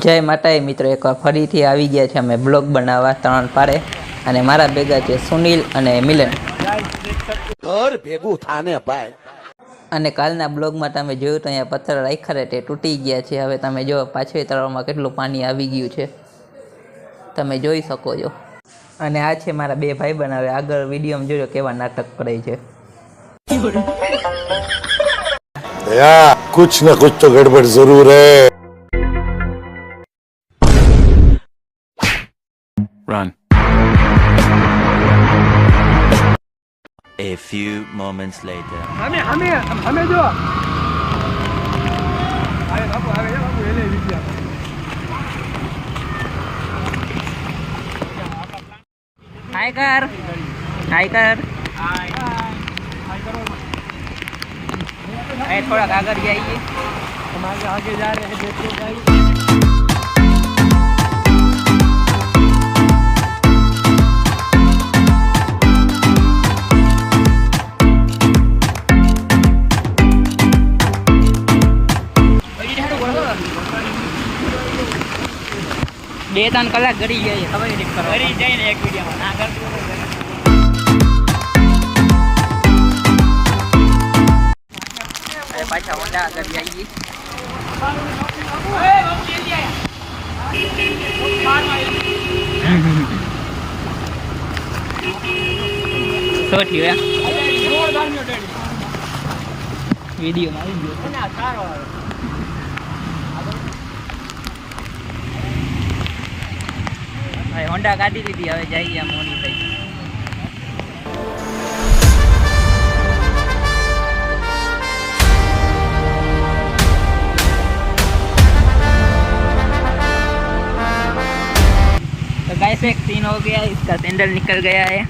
જય માતાએ મિત્રો, એકવાર ફરીથી આવી ગયા છે અમે બ્લોગ બનાવવા ત્રણ પાડે, અને મારા ભેગા છે સુનિલ અને મિલન. ઘર ભેગું થાને ભાઈ. અને કાલના બ્લોગમાં તમે જોયું તો અહીંયા પથ્થર રાખ્યા તે તૂટી ગયા છે. હવે તમે જો પાછળ તળાવમાં કેટલું પાણી આવી ગયું છે, તમે જોઈ શકો છો. અને આ છે મારા બે ભાઈ બનાવે. આગળ વિડીયોમાં જોજો કેવા નાટક કરે છે. यार कुछ न कुछ तो गड़बड़ जरूर है. Run. A few moments later. हमें जो आए बाबू ले लीजिए. હાય કર, હાય કર. થોડાક આગળ જઈએ. हम आगे जा रहे हैं, देखो भाई. બે ત્રણ કલાક ઘડી જાય ખબર ઘડી જાય ને એક વિડીયોમાં ના કરતું. પાછા હોન્ડા આગળ જઈએ. શું થયું વિડીયોમાં આવી ગયો. હોન્ડા કાઢી લીધી, હવે જઈએ મોની થઈ. तो गाइस एक सीन हो गया, इसका सैंडल निकल गया है.